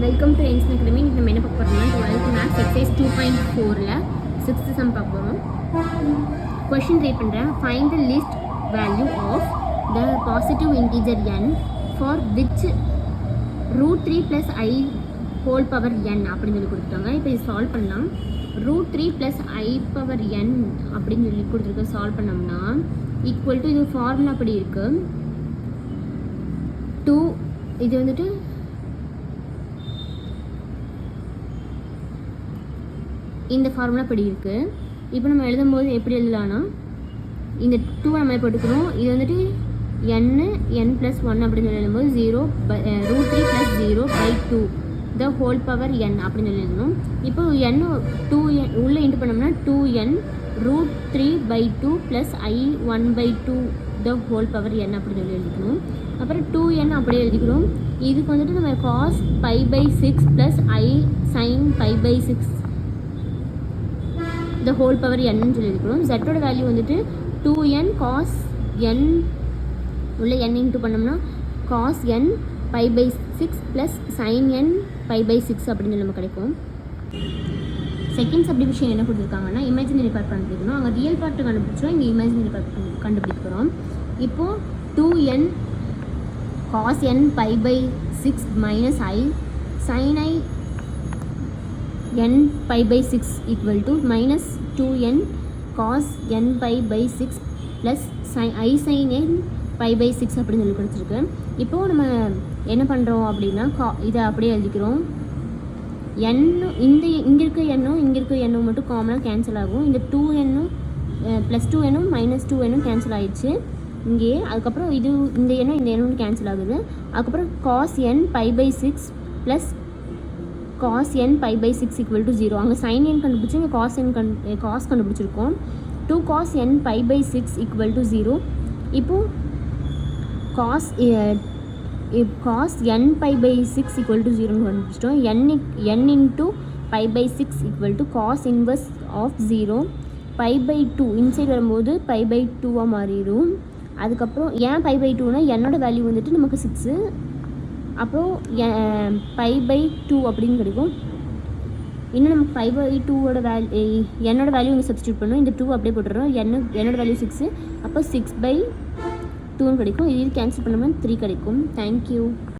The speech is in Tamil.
Welcome to engine academy. இன்றைக்கி நம்ம என்ன பார்க்க போகிறோம்னா 12th maths exercise 2.4ல் 6th sum பார்க்க போகிறோம். கொஷின் ரீட் பண்ணுறேன். Find the least value of the positive integer n for which √3 + i whole power n அப்படின்னு சொல்லி கொடுத்துட்டாங்க. இப்போ இது சால்வ் பண்ணலாம். √3 + i பவர் n அப்படின்னு சொல்லி கொடுத்துருக்க சால்வ் பண்ணோம்னா ஈக்குவல் டு இது ஃபார்முலா அப்படி இருக்குது 2. இது வந்துட்டு இந்த ஃபார்முலா படி இருக்குது. இப்போ நம்ம எழுதும்போது எப்படி எழுதலாம்னா இந்த 2 நம்ம போட்டுக்கிறோம். இது வந்துட்டு n+1 அப்படின்னு சொல்லி எழுதும்போது 0 √3 + 0/2 த ஹோல் பவர் n அப்படின்னு சொல்லி எழுதணும். இப்போ n 2n உள்ளே இன்ட்டு பண்ணோம்னா 2n √3/2 + i 1/2 the whole power n அப்படின்னு சொல்லி எழுதிக்கணும். அப்புறம் 2n அப்படியே எழுதிக்கிறோம். இதுக்கு வந்துட்டு நம்ம cos π/6 + i sin π/6 the whole power n சொல்லி எழுதிக்கிறோம். ஜெட்டோட வேல்யூ வந்துட்டு 2n cos n உள்ள n இன்ட்டு பண்ணோம்னா cos n π/6 + sin n π/6 அப்படின்னு நம்ம கிடைக்கும். செகண்ட் சப்டிவிஷன் என்ன கொடுத்துருக்காங்கன்னா இமேஜினரி பார்ட் கண்டுபிடிக்கணும். அங்கே ரியல் பார்ட்டு கண்டுபிடிச்சோம், இங்கே இமேஜினரி பார்ட் கண்டுபிடிக்கிறோம். இப்போது 2n cos n π/6 - i sin i n π/6 equal to -2n cos n π/6 + i sin n π/6 அப்படின்னு சொல்லி கொடுத்துருக்கு. இப்போது நம்ம என்ன பண்ணுறோம் அப்படின்னா இதை அப்படியே எழுதிக்கிறோம். இங்கே இருக்க எண்ணும் இங்கே இருக்க எண்ணும் மட்டும் காமனாக கேன்சல் ஆகும். இந்த 2n +2n -2n கேன்சல் ஆகிடுச்சு இங்கேயே. அதுக்கப்புறம் இது இந்த எண்ணும் கேன்சல் ஆகுது. அதுக்கப்புறம் cos n π/6 + cos n π/6 equal to 0. அங்கே sin n கண்டுபிடிச்சி இங்கே cos கண்டுபிடிச்சிருக்கோம். 2 cos n π/6 equal to 0. இப்போது cos n π/6 equal to 0ன்னு கண்டுபிடிச்சிட்டோம். n into π/6 equal to cos inverse of 0 π/2 inside வரும்போது π/2 மாறிடும். அதுக்கப்புறம் ஏன் π/2னா என்னோட வேல்யூ வந்துட்டு நமக்கு 6, அப்புறம் π/2 அப்படின்னு கிடைக்கும். இன்னும் நமக்கு π/2ஓட என்னோட வேல்யூ இங்கே சப்ஸ்டியூட் பண்ணும். இந்த 2 அப்படியே போட்டுறோம். என்னோட வேல்யூ 6, அப்போ 6/2ன்னு கிடைக்கும். இது கேன்சல் பண்ணோம்னா 3 கிடைக்கும். தேங்க்யூ.